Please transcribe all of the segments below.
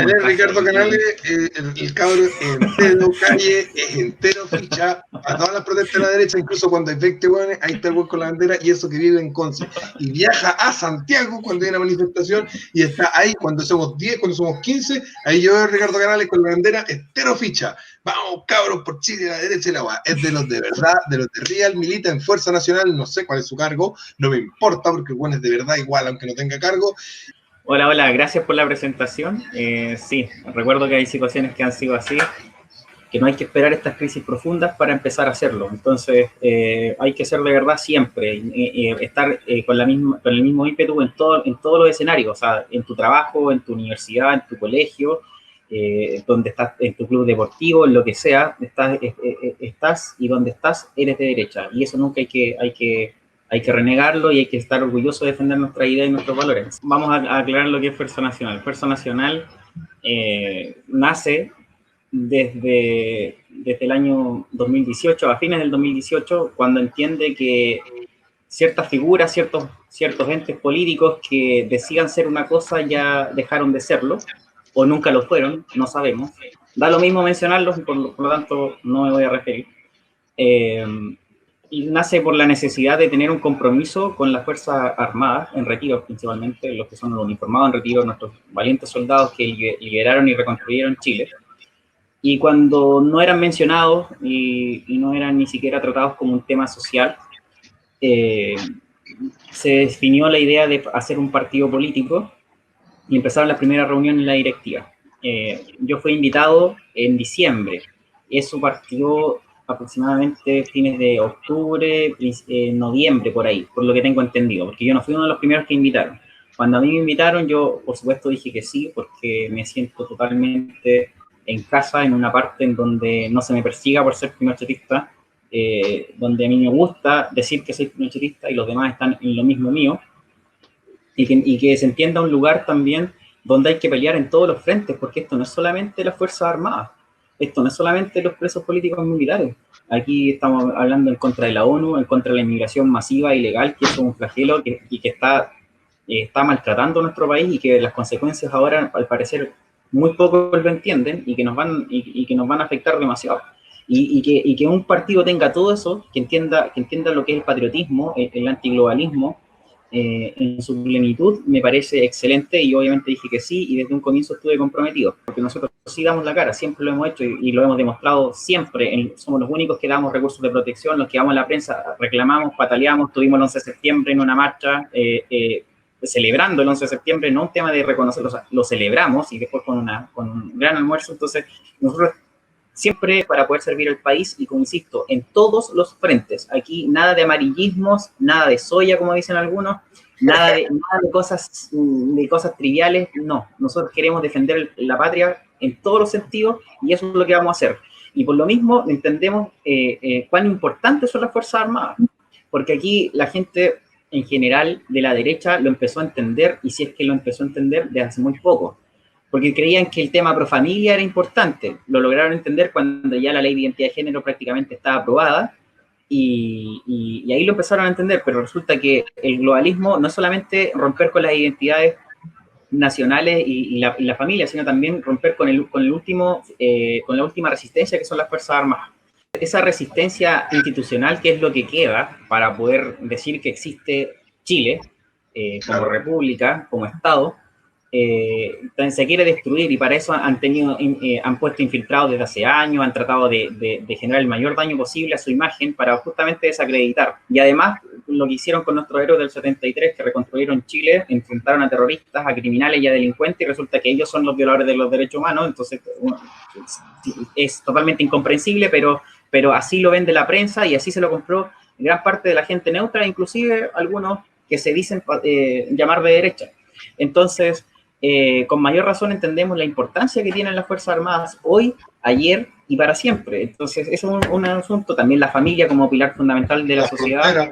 Él es Ricardo Canales, el cabro es entero calle, es entero ficha a todas las protestas de la derecha, incluso cuando hay 20 hueones, ahí está el hueón con la bandera, y eso que vive en Conce. Y viaja a Santiago cuando hay una manifestación, y está ahí cuando somos 10, cuando somos 15, ahí yo veo a Ricardo Canales con la bandera entero ficha. Vamos, cabros, por Chile, la derecha y la UA. Es de los de verdad, de los de real, milita en Fuerza Nacional, no sé cuál es su cargo, no me importa, porque el hueón es de verdad igual, aunque no tenga cargo. Hola, hola, gracias por la presentación. Sí, recuerdo que hay situaciones que han sido así, que no hay que esperar estas crisis profundas para empezar a hacerlo. Entonces, hay que ser de verdad siempre, estar con el mismo ímpetu en todos los escenarios, o sea, en tu trabajo, en tu universidad, en tu colegio, donde estás, en tu club deportivo, en lo que sea, estás y donde estás, eres de derecha. Y eso nunca hay que renegarlo y hay que estar orgulloso de defender nuestra idea y nuestros valores. Vamos a aclarar lo que es Fuerza Nacional. Fuerza Nacional nace desde el año 2018, a fines del 2018, cuando entiende que ciertas figuras, ciertos entes políticos que decían ser una cosa ya dejaron de serlo, o nunca lo fueron, no sabemos. Da lo mismo mencionarlos y por lo tanto no me voy a referir. Y nace por la necesidad de tener un compromiso con las Fuerzas Armadas, en retiro principalmente, los que son los uniformados en retiro, nuestros valientes soldados que liberaron y reconstruyeron Chile. Y cuando no eran mencionados y no eran ni siquiera tratados como un tema social, se definió la idea de hacer un partido político y empezaron las primeras reuniones en la directiva. Yo fui invitado en diciembre. Eso partió aproximadamente fines de octubre, noviembre, por ahí, por lo que tengo entendido, porque yo no fui uno de los primeros que invitaron. Cuando a mí me invitaron, yo, por supuesto, dije que sí, porque me siento totalmente en casa, en una parte en donde no se me persiga por ser pinochetista, donde a mí me gusta decir que soy pinochetista y los demás están en lo mismo mío, y que se entienda un lugar también donde hay que pelear en todos los frentes, porque esto no es solamente las Fuerzas Armadas, esto no es solamente los presos políticos militares. Aquí estamos hablando en contra de la ONU, en contra de la inmigración masiva e ilegal, que es un flagelo y que está maltratando a nuestro país y que las consecuencias ahora, al parecer, muy pocos lo entienden y que nos van a afectar demasiado. Y que un partido tenga todo eso, que entienda lo que es el patriotismo, el antiglobalismo, en su plenitud, me parece excelente, y obviamente dije que sí, y desde un comienzo estuve comprometido, porque nosotros sí damos la cara, siempre lo hemos hecho y lo hemos demostrado siempre. Somos los únicos que damos recursos de protección, los que vamos a la prensa, reclamamos, pataleamos. Tuvimos el 11 de septiembre en una marcha, celebrando el 11 de septiembre, no un tema de reconocerlo, o sea, lo celebramos y después con un gran almuerzo. Entonces, nosotros siempre para poder servir al país y, como insisto, en todos los frentes. Aquí nada de amarillismos, nada de soya, como dicen algunos, nada de cosas triviales, no. Nosotros queremos defender la patria en todos los sentidos y eso es lo que vamos a hacer. Y por lo mismo entendemos cuán importantes son las Fuerzas Armadas, porque aquí la gente en general de la derecha lo empezó a entender, y si es que lo empezó a entender desde hace muy poco, porque creían que el tema pro familia era importante. Lo lograron entender cuando ya la ley de identidad de género prácticamente estaba aprobada, y ahí lo empezaron a entender, pero resulta que el globalismo no es solamente romper con las identidades nacionales y la familia, sino también romper con la última resistencia, que son las Fuerzas Armadas. Esa resistencia institucional, que es lo que queda para poder decir que existe Chile como república, como Estado, se quiere destruir, y para eso han puesto infiltrados desde hace años, han tratado de generar el mayor daño posible a su imagen para justamente desacreditar. Y además, lo que hicieron con nuestros héroes del 73, que reconstruyeron Chile, enfrentaron a terroristas, a criminales y a delincuentes, y resulta que ellos son los violadores de los derechos humanos. Entonces, es totalmente incomprensible, pero así lo vende la prensa y así se lo compró gran parte de la gente neutra, inclusive algunos que se dicen llamar de derecha. Entonces, con mayor razón entendemos la importancia que tienen las Fuerzas Armadas hoy, ayer y para siempre. Entonces, eso es un asunto. También la familia como pilar fundamental de la sociedad,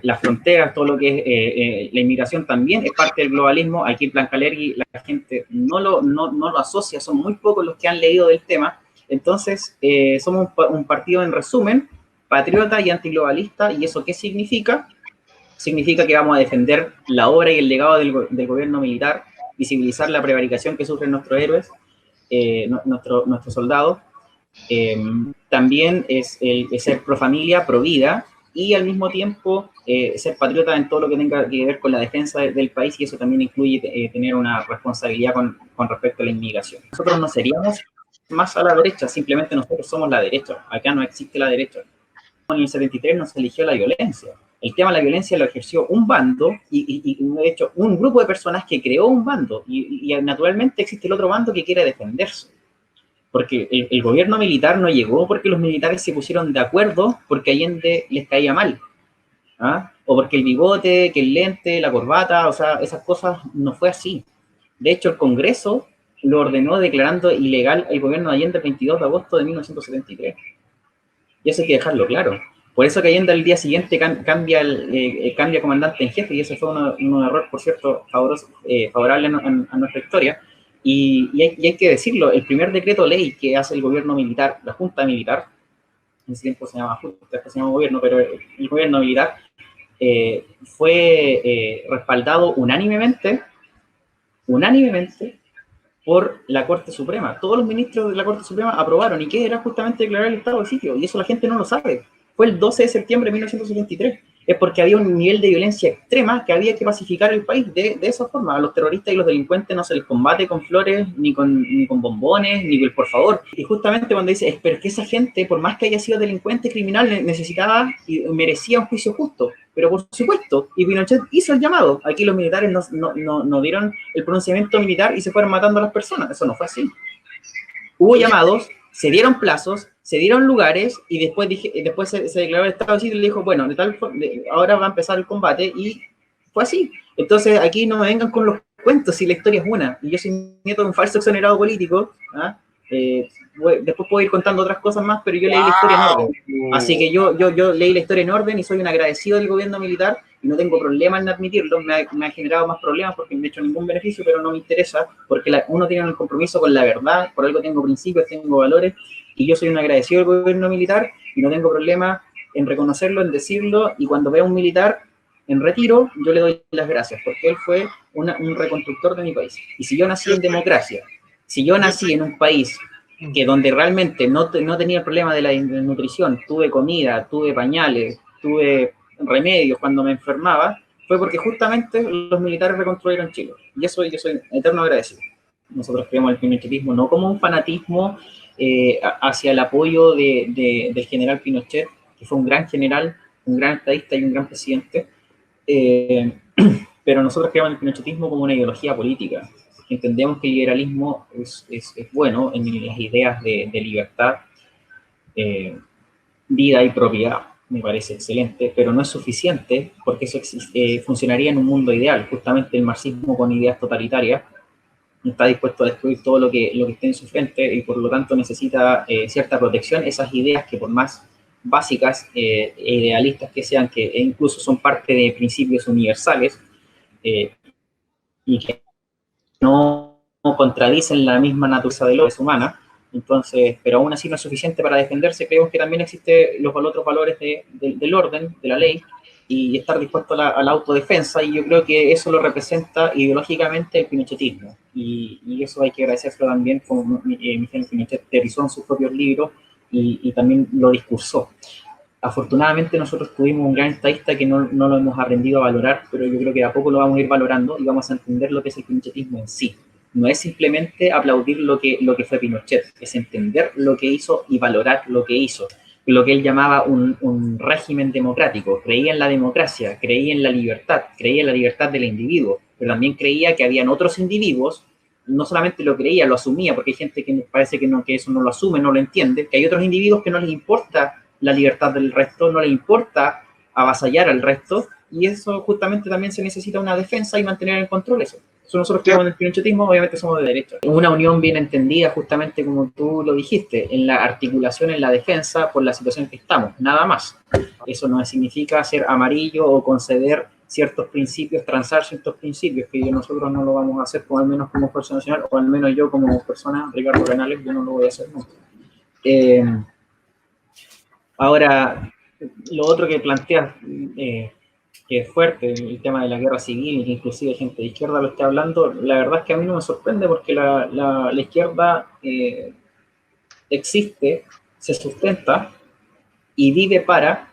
las fronteras, todo lo que es la inmigración también es parte del globalismo. Aquí en Plan Calergi la gente no lo asocia, son muy pocos los que han leído del tema. Entonces, somos un partido, en resumen, patriota y antiglobalista. ¿Y eso qué significa? Significa que vamos a defender la obra y el legado del gobierno militar, visibilizar la prevaricación que sufren nuestros héroes, nuestros soldados. También es el ser pro familia, pro vida, y al mismo tiempo ser patriota en todo lo que tenga que ver con la defensa del país, y eso también incluye tener una responsabilidad con respecto a la inmigración. Nosotros no seríamos más a la derecha, simplemente nosotros somos la derecha, acá no existe la derecha. En el 73 no se eligió la violencia. El tema de la violencia lo ejerció un bando y de hecho un grupo de personas que creó un bando y naturalmente existe el otro bando que quiere defenderse. Porque el gobierno militar no llegó porque los militares se pusieron de acuerdo porque Allende les caía mal, ¿ah? O porque el bigote, que el lente, la corbata, o sea, esas cosas no fue así. De hecho, el Congreso lo ordenó declarando ilegal el gobierno de Allende el 22 de agosto de 1973. Y eso hay que dejarlo claro. Por eso que Allende al día siguiente cambia comandante en jefe, y ese fue un error, por cierto, favorable a nuestra historia. Y hay que decirlo, el primer decreto ley que hace el gobierno militar, la Junta Militar, en ese tiempo se llamaba Junta, después se llamaba gobierno, pero el gobierno militar fue respaldado unánimemente por la Corte Suprema. Todos los ministros de la Corte Suprema aprobaron, y que era justamente declarar el estado de sitio, y eso la gente no lo sabe. Fue el 12 de septiembre de 1973. Es porque había un nivel de violencia extrema que había que pacificar el país de esa forma. A los terroristas y los delincuentes no se les combate con flores, ni con bombones, ni con el por favor. Y justamente cuando dice, pero que esa gente, por más que haya sido delincuente, criminal, necesitaba y merecía un juicio justo. Pero por supuesto, y Pinochet hizo el llamado. Aquí los militares no dieron el pronunciamiento militar y se fueron matando a las personas. Eso no fue así. Hubo llamados, se dieron plazos, se dieron lugares, y después se declaró el estado de sitio y le dijo, bueno, ahora va a empezar el combate, y fue así. Entonces aquí no me vengan con los cuentos si la historia es una. Y yo soy nieto de un falso exonerado político, ¿ah? Después puedo ir contando otras cosas más, pero yo leí la historia en orden. Así que yo leí la historia en orden y soy un agradecido del gobierno militar y no tengo problema en admitirlo. Me ha generado más problemas porque no me he hecho ningún beneficio, pero no me interesa, porque uno tiene un compromiso con la verdad, por algo tengo principios, tengo valores, y yo soy un agradecido del gobierno militar y no tengo problema en reconocerlo, en decirlo, y cuando veo a un militar en retiro, yo le doy las gracias, porque él fue un reconstructor de mi país. Y si yo nací en democracia, si yo nací en un país que donde realmente no tenía el problema de la nutrición, tuve comida, tuve pañales, tuve remedios cuando me enfermaba, fue porque justamente los militares reconstruyeron Chile. Y eso yo soy eterno agradecido. Nosotros creemos el pinochetismo no como un fanatismo hacia el apoyo del general Pinochet, que fue un gran general, un gran estadista y un gran presidente, pero nosotros creemos el pinochetismo como una ideología política. Entendemos que el liberalismo es bueno en las ideas de libertad, vida y propiedad, me parece excelente, pero no es suficiente porque eso funcionaría en un mundo ideal. Justamente el marxismo con ideas totalitarias está dispuesto a destruir todo lo que esté en su frente, y por lo tanto necesita cierta protección. Esas ideas que por más básicas e idealistas que sean, que incluso son parte de principios universales y que no contradicen la misma naturaleza de la es humana, entonces, pero aún así no es suficiente para defenderse. Creemos que también existen los otros valores del orden, de la ley, y estar dispuesto a la autodefensa, y yo creo que eso lo representa ideológicamente el pinochetismo, y eso hay que agradecerlo también, como Miguel Pinochet teorizó en sus propios libros y también lo discursó. Afortunadamente nosotros tuvimos un gran estadista que no lo hemos aprendido a valorar, pero yo creo que a poco lo vamos a ir valorando y vamos a entender lo que es el pinochetismo en sí. No es simplemente aplaudir lo que fue Pinochet, es entender lo que hizo y valorar lo que hizo. Lo que él llamaba un régimen democrático. Creía en la democracia, creía en la libertad del individuo, pero también creía que habían otros individuos. No solamente lo creía, lo asumía, porque hay gente que parece que eso no lo asume, no lo entiende, que hay otros individuos que no les importa la libertad del resto, no le importa avasallar al resto, y eso justamente también se necesita una defensa y mantener en control eso. Nosotros que en el pinochetismo obviamente somos de derecha. Una unión bien entendida, justamente como tú lo dijiste, en la articulación, en la defensa por la situación que estamos, nada más. Eso no significa ser amarillo o conceder ciertos principios, transar ciertos principios, que nosotros no lo vamos a hacer, al menos como Fuerza Nacional, o al menos yo como persona, Ricardo Renales, yo no lo voy a hacer nunca. Ahora, lo otro que planteas, que es fuerte, el tema de la guerra civil, y que inclusive gente de izquierda lo esté hablando, la verdad es que a mí no me sorprende porque la izquierda existe, se sustenta y vive para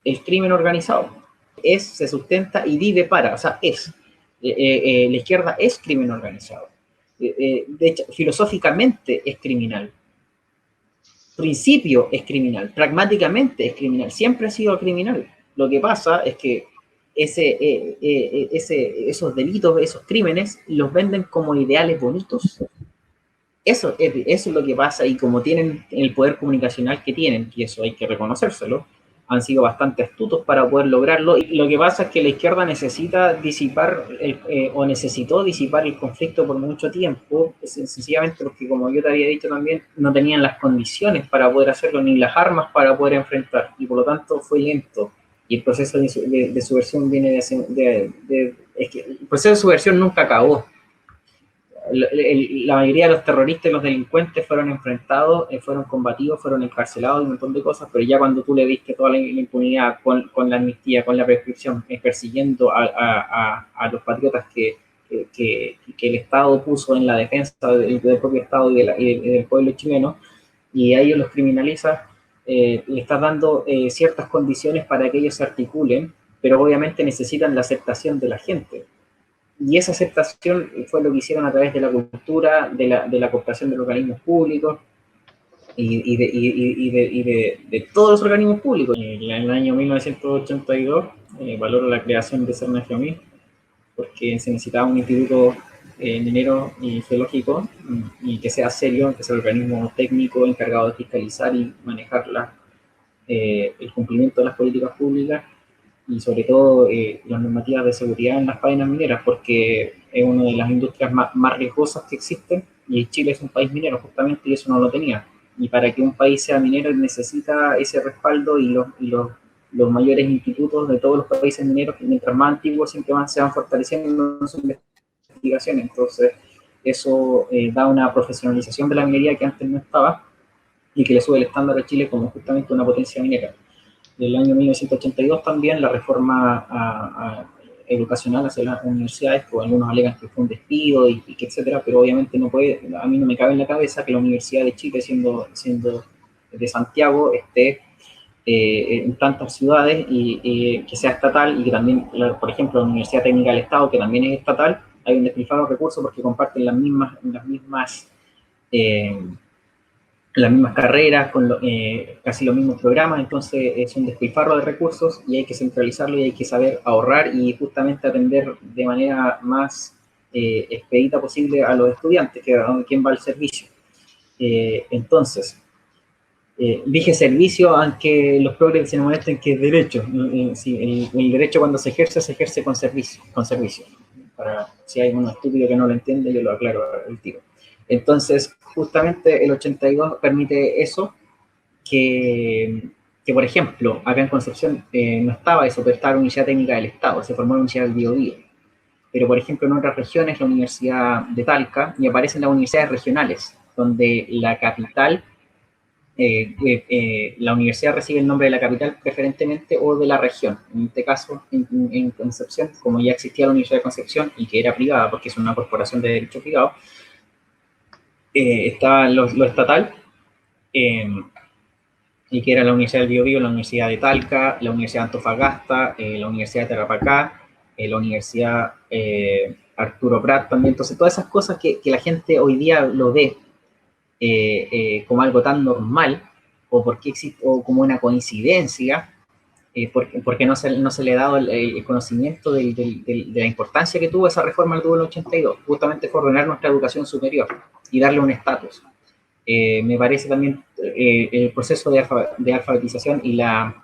el crimen organizado. Se sustenta y vive para, o sea, la izquierda es crimen organizado. De hecho, filosóficamente es criminal. Principio es criminal, pragmáticamente es criminal, siempre ha sido criminal. Lo que pasa es que esos delitos, esos crímenes, los venden como ideales bonitos. Eso es lo que pasa, y como tienen el poder comunicacional que tienen, y eso hay que reconocérselo, han sido bastante astutos para poder lograrlo. Y lo que pasa es que la izquierda necesita disipar, o necesitó disipar el conflicto por mucho tiempo, sencillamente porque, como yo te había dicho también, no tenían las condiciones para poder hacerlo, ni las armas para poder enfrentar, y por lo tanto fue lento. Y el proceso de subversión viene es que el proceso de subversión nunca acabó. La mayoría de los terroristas y los delincuentes fueron enfrentados, fueron combatidos, fueron encarcelados y un montón de cosas, pero ya cuando tú le viste toda la impunidad con la amnistía, con la prescripción, persiguiendo a los patriotas que el Estado puso en la defensa del propio Estado y del pueblo chileno, y a ellos los criminaliza, le estás dando ciertas condiciones para que ellos se articulen, pero obviamente necesitan la aceptación de la gente. Y esa aceptación fue lo que hicieron a través de la cultura, de la cooptación de los organismos públicos y de todos los organismos públicos. En el año 1982 valoro la creación de CERNAGEOMI porque se necesitaba un instituto minero y geológico y que sea serio, que sea el organismo técnico encargado de fiscalizar y manejar el cumplimiento de las políticas públicas, y sobre todo las normativas de seguridad en las faenas mineras, porque es una de las industrias más riesgosas que existen, y Chile es un país minero justamente, y eso no lo tenía. Y para que un país sea minero necesita ese respaldo, y los mayores institutos de todos los países mineros, mientras más antiguos, siempre más se van fortaleciendo en su investigación. Entonces, eso da una profesionalización de la minería que antes no estaba, y que le sube el estándar a Chile como justamente una potencia minera. Del año 1982 también la reforma educacional hacia las universidades, pues algunos alegan que fue un despido y que etcétera, pero obviamente no puede, a mí no me cabe en la cabeza que la Universidad de Chile, siendo de Santiago, esté en tantas ciudades y que sea estatal, y que también, por ejemplo, la Universidad Técnica del Estado, que también es estatal, hay un despilfarro de recursos porque comparten las mismas carreras, con casi los mismos programas, entonces es un despilfarro de recursos y hay que centralizarlo y hay que saber ahorrar y justamente atender de manera más expedita posible a los estudiantes, que a quien va el servicio. Entonces, dije servicio, aunque los progres se molesten que es derecho. Sí, el derecho cuando se ejerce con servicio. Para, si hay uno estúpido que no lo entiende, yo lo aclaro al tiro. Entonces, justamente el 82 permite eso, que por ejemplo, acá en Concepción no estaba eso, pero estaba la Universidad Técnica del Estado, se formó la Universidad del Biobío. Pero, por ejemplo, en otras regiones, la Universidad de Talca, y aparecen las universidades regionales, donde la capital, la universidad recibe el nombre de la capital preferentemente o de la región. En este caso, en Concepción, como ya existía la Universidad de Concepción y que era privada porque es una corporación de derecho privado, estaba lo estatal, y que era la Universidad del Biobío, la Universidad de Talca, la Universidad de Antofagasta, la Universidad de Tarapacá, la Universidad Arturo Prat también. Entonces, todas esas cosas que la gente hoy día lo ve como algo tan normal, o porque existe, o como una coincidencia, porque no se le ha dado el conocimiento de la importancia que tuvo esa reforma, que tuvo en el 82, justamente fue ordenar nuestra educación superior y darle un estatus. Me parece también el proceso de alfabetización y las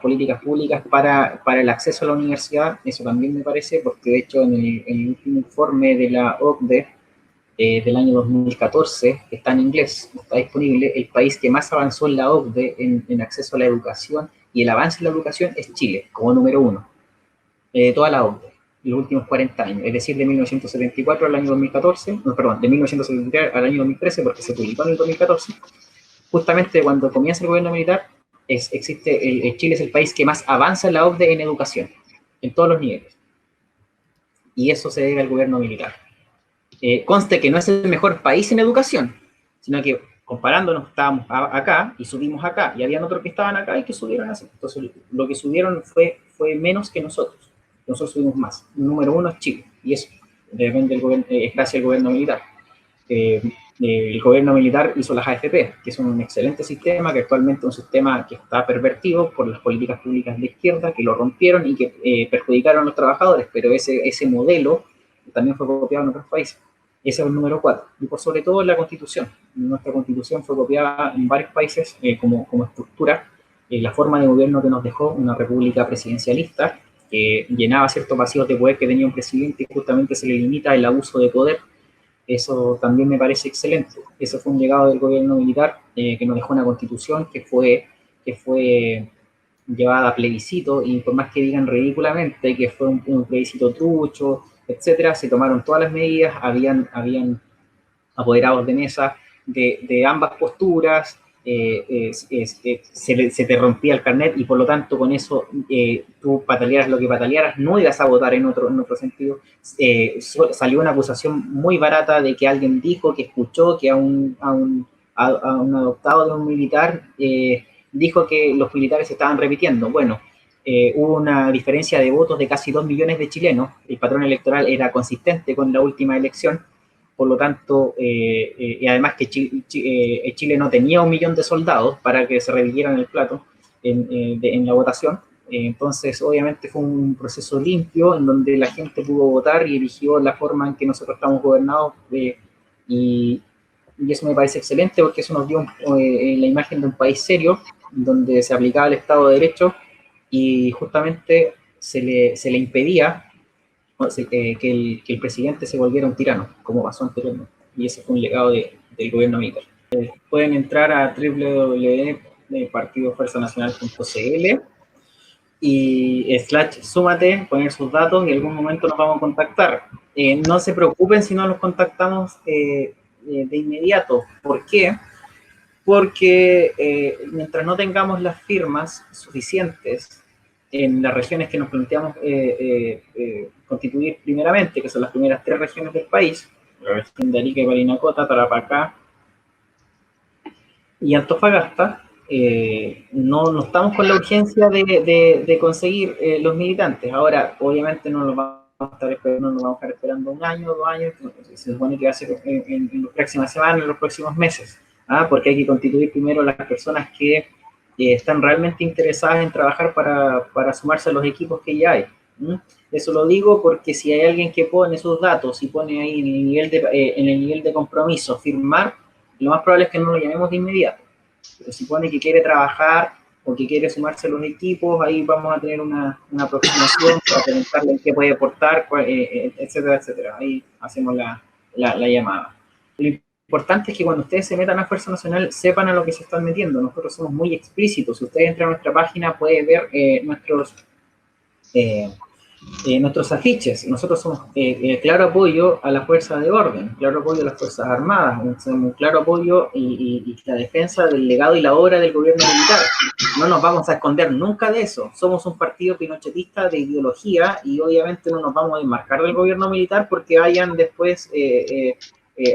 políticas públicas para el acceso a la universidad, eso también me parece, porque de hecho en el último informe de la OCDE del año 2014, que está en inglés, está disponible, el país que más avanzó en la OCDE en acceso a la educación y el avance en la educación es Chile, como número 1, de toda la OCDE, en los últimos 40 años, es decir, de 1974 al año 2014, no, perdón, de 1973 al año 2013, porque se publicó en el 2014, justamente cuando comienza el gobierno militar, Chile es el país que más avanza en la OCDE en educación, en todos los niveles. Y eso se debe al gobierno militar. Conste que no es el mejor país en educación, sino que comparándonos estábamos acá y subimos acá, y habían otros que estaban acá y que subieron así. Entonces, lo que subieron fue menos que nosotros. Nosotros subimos más. El número 1 es Chile, y eso depende del gobierno, es gracias al gobierno militar. El gobierno militar hizo las AFP, que son un excelente sistema, que actualmente es un sistema que está pervertido por las políticas públicas de izquierda, que lo rompieron y que perjudicaron a los trabajadores, pero ese modelo también fue copiado en otros países. Ese es el número 4. Y por sobre todo en la Constitución. Nuestra Constitución fue copiada en varios países como estructura. La forma de gobierno que nos dejó una república presidencialista, que llenaba ciertos vacíos de poder que tenía un presidente y justamente se le limita el abuso de poder. Eso también me parece excelente. Eso fue un legado del gobierno militar que nos dejó una Constitución que fue llevada a plebiscito, y por más que digan ridículamente que fue un plebiscito trucho, etcétera, se tomaron todas las medidas, habían apoderados de mesa de ambas posturas, se te rompía el carnet y por lo tanto con eso tú patalearas lo que patalearas, no ibas a votar en otro sentido. Salió una acusación muy barata de que alguien dijo que escuchó que a un adoptado de un militar dijo que los militares se estaban repitiendo. Bueno, hubo una diferencia de votos de casi 2 millones de chilenos. El patrón electoral era consistente con la última elección, por lo tanto, y además que Chile no tenía 1 millón de soldados para que se repitieran el plato en la votación. Entonces, obviamente fue un proceso limpio en donde la gente pudo votar y eligió la forma en que nosotros estamos gobernados, y eso me parece excelente porque eso nos dio la imagen de un país serio, donde se aplicaba el Estado de Derecho y justamente se le impedía que el presidente se volviera un tirano, como pasó anteriormente. Y ese fue un legado del gobierno militar. Pueden entrar a www.partidofuerzanacional.cl y /súmate, poner sus datos y en algún momento nos vamos a contactar. No se preocupen si no los contactamos de inmediato. ¿Por qué? Porque mientras no tengamos las firmas suficientes en las regiones que nos planteamos constituir primeramente, que son las primeras 3 regiones del país, la región de Arica y Parinacota, Tarapacá y Antofagasta, no estamos con la urgencia de conseguir los militantes. Ahora, obviamente no nos vamos a estar esperando 1 año, 2 años, se supone que va a ser en las próximas semanas, en los próximos meses, porque hay que constituir primero las personas que están realmente interesadas en trabajar para sumarse a los equipos que ya hay. Eso lo digo porque si hay alguien que pone sus datos y pone ahí en el nivel de compromiso firmar, lo más probable es que no lo llamemos de inmediato. Pero si pone que quiere trabajar o que quiere sumarse a los equipos, ahí vamos a tener una aproximación para preguntarle qué puede aportar, etcétera, etcétera. Ahí hacemos la llamada. Lo importante es que cuando ustedes se metan a Fuerza Nacional sepan a lo que se están metiendo. Nosotros somos muy explícitos. Si ustedes entran a nuestra página pueden ver nuestros afiches. Nosotros somos claro apoyo a la fuerza de orden, claro apoyo a las Fuerzas Armadas, un claro apoyo y la defensa del legado y la obra del gobierno militar. No nos vamos a esconder nunca de eso. Somos un partido pinochetista de ideología y obviamente no nos vamos a enmarcar del gobierno militar porque vayan después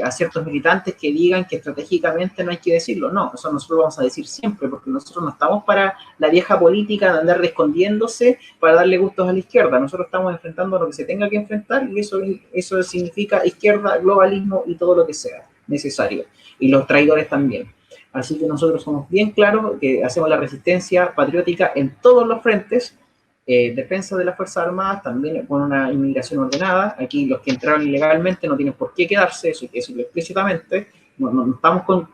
a ciertos militantes que digan que estratégicamente no hay que decirlo. No, eso nosotros vamos a decir siempre, porque nosotros no estamos para la vieja política de andar escondiéndose para darle gustos a la izquierda. Nosotros estamos enfrentando lo que se tenga que enfrentar y eso significa izquierda, globalismo y todo lo que sea necesario. Y los traidores también. Así que nosotros somos bien claros que hacemos la resistencia patriótica en todos los frentes. Defensa de las Fuerzas Armadas, también con una inmigración ordenada. Aquí los que entraron ilegalmente no tienen por qué quedarse, eso hay que decirlo explícitamente, no estamos con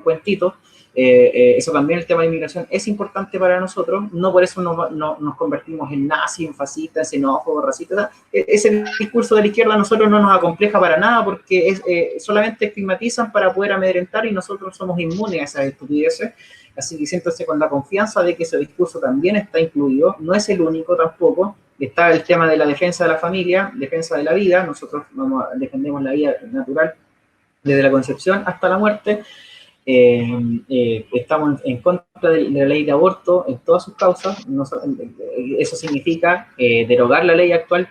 cuentitos. Eso también, el tema de inmigración es importante para nosotros, no por eso nos convertimos en nazis, en fascistas, en xenófobos, racistas. Ese discurso de la izquierda a nosotros no nos acompleja para nada porque solamente estigmatizan para poder amedrentar y nosotros somos inmunes a esas estupideces. Así que siéntase con la confianza de que ese discurso también está incluido, no es el único tampoco. Está el tema de la defensa de la familia, defensa de la vida. Nosotros defendemos la vida natural desde la concepción hasta la muerte. estamos en contra de la ley de aborto en todas sus causas. Eso significa derogar la ley actual,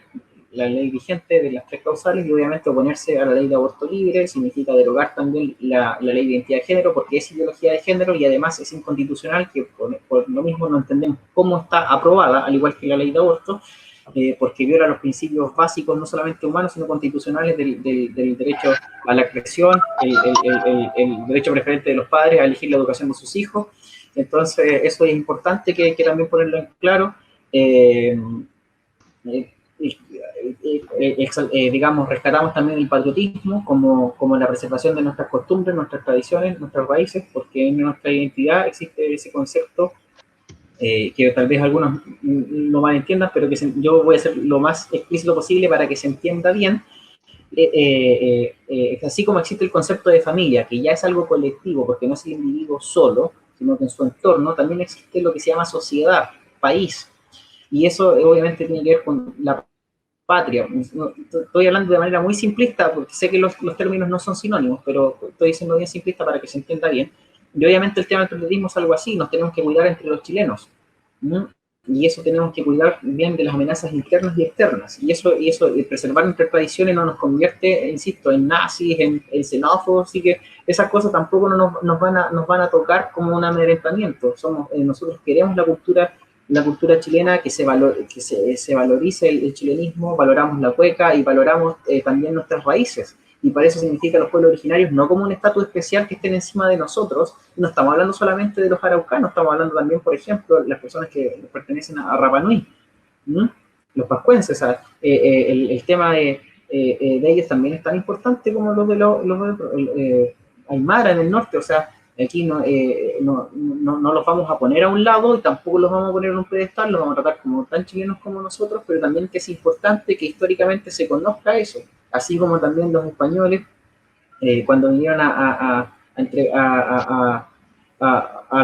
la ley vigente de las 3 causales, y obviamente oponerse a la ley de aborto libre. Significa derogar también la ley de identidad de género, porque es ideología de género y además es inconstitucional, que por lo mismo no entendemos cómo está aprobada, al igual que la ley de aborto, porque viola los principios básicos, no solamente humanos, sino constitucionales del derecho a la creación, el derecho preferente de los padres a elegir la educación de sus hijos. Entonces, eso es importante que también ponerlo en claro. Digamos, rescatamos también el patriotismo como la preservación de nuestras costumbres, nuestras tradiciones, nuestras raíces, porque en nuestra identidad existe ese concepto que tal vez algunos no malentiendan, pero que yo voy a ser lo más explícito posible para que se entienda bien. Así como existe el concepto de familia, que ya es algo colectivo, porque no es el individuo solo, sino que en su entorno, también existe lo que se llama sociedad, país, y eso obviamente tiene que ver con la patria. Estoy hablando de manera muy simplista, porque sé que los términos no son sinónimos, pero estoy diciendo bien simplista para que se entienda bien. Y obviamente el tema del patriotismo es algo así, nos tenemos que cuidar entre los chilenos, ¿no? Y eso tenemos que cuidar bien de las amenazas internas y externas. Y eso preservar nuestras tradiciones no nos convierte, insisto, en nazis, en xenófobos, así que esas cosas tampoco nos van a tocar como un amedrentamiento. Nosotros queremos la cultura chilena, que se valorice el chilenismo, valoramos la cueca y valoramos también nuestras raíces. Y para eso significa los pueblos originarios no como un estatus especial que estén encima de nosotros. No estamos hablando solamente de los araucanos, estamos hablando también, por ejemplo, de las personas que pertenecen a Rapa Nui, los pascuenses. O sea, el tema de ellos también es tan importante como los de Aymara en el norte. O sea, aquí no los vamos a poner a un lado y tampoco los vamos a poner en un pedestal, los vamos a tratar como tan chilenos como nosotros, pero también que es importante que históricamente se conozca eso. Así como también los españoles, cuando vinieron a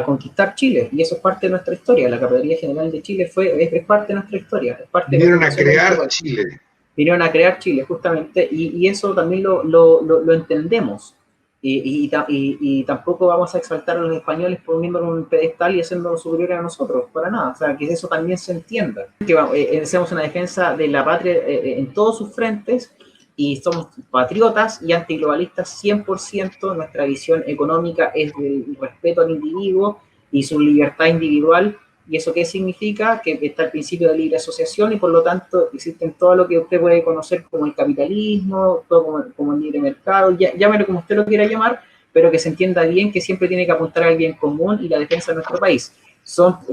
conquistar Chile, y eso es parte de nuestra historia. La Capitanía General de Chile es parte de nuestra historia. Vinieron a crear Chile. Vinieron a crear Chile, justamente, y eso también lo entendemos. Y tampoco vamos a exaltar a los españoles poniéndolos en un pedestal y haciéndolos superiores a nosotros, para nada. O sea, que eso también se entienda. Que hacemos una defensa de la patria en todos sus frentes, y somos patriotas y antiglobalistas 100%. Nuestra visión económica es del respeto al individuo y su libertad individual. ¿Y eso qué significa? Que está el principio de libre asociación y por lo tanto existen todo lo que usted puede conocer como el capitalismo, todo como el libre mercado, llámelo como usted lo quiera llamar, pero que se entienda bien que siempre tiene que apuntar al bien común y la defensa de nuestro país.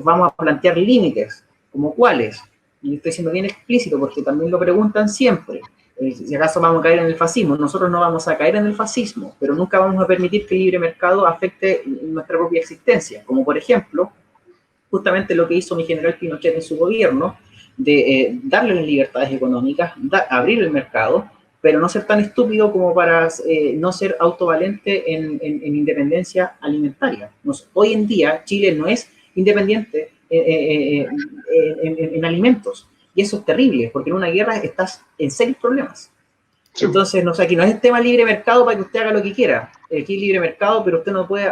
Vamos a plantear límites, ¿como cuáles? Y estoy siendo bien explícito porque también lo preguntan siempre. Si acaso vamos a caer en el fascismo. Nosotros no vamos a caer en el fascismo, pero nunca vamos a permitir que el libre mercado afecte nuestra propia existencia, como por ejemplo justamente lo que hizo mi general Pinochet en su gobierno, de darle las libertades económicas, abrir el mercado, pero no ser tan estúpido como para no ser autovalente en independencia alimentaria. Hoy en día Chile no es independiente en alimentos, y eso es terrible, porque en una guerra estás en serios problemas. Sí. Entonces, aquí no es tema libre mercado para que usted haga lo que quiera. Aquí es libre mercado, pero usted no puede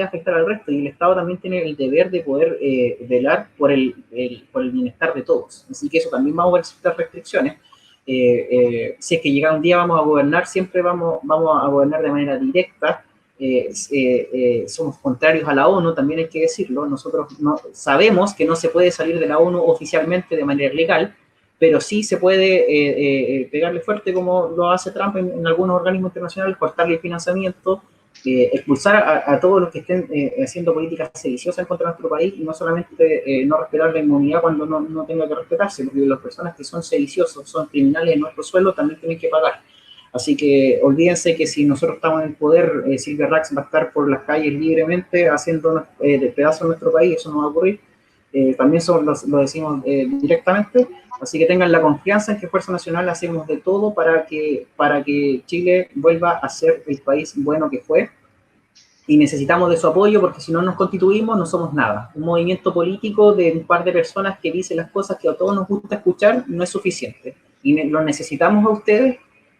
afectar al resto, y el Estado también tiene el deber de poder velar por el bienestar de todos. Así que eso también vamos a ver ciertas restricciones. Si es que llega un día vamos a gobernar, siempre vamos a gobernar de manera directa. Somos contrarios a la ONU, también hay que decirlo. Nosotros sabemos que no se puede salir de la ONU oficialmente de manera legal, pero sí se puede pegarle fuerte como lo hace Trump en algunos organismos internacionales, cortarle el financiamiento, expulsar a todos los que estén haciendo políticas sediciosas en contra de nuestro país, y no solamente no respetar la inmunidad cuando no tenga que respetarse, porque las personas que son sediciosos, son criminales en nuestro suelo, también tienen que pagar. Así que olvídense que si nosotros estamos en el poder, Silvia Rax va a estar por las calles libremente haciendo de pedazos nuestro país. Eso no va a ocurrir. También lo decimos directamente. Así que tengan la confianza en que Fuerza Nacional hacemos de todo para que Chile vuelva a ser el país bueno que fue. Y necesitamos de su apoyo, porque si no nos constituimos no somos nada. Un movimiento político de un par de personas que dice las cosas que a todos nos gusta escuchar no es suficiente. Y lo necesitamos a ustedes.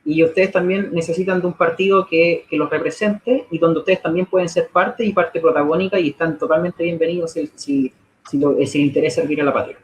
y ustedes también necesitan de un partido que los represente y donde ustedes también pueden ser parte y parte protagónica y están totalmente bienvenidos si les interesa servir a la patria.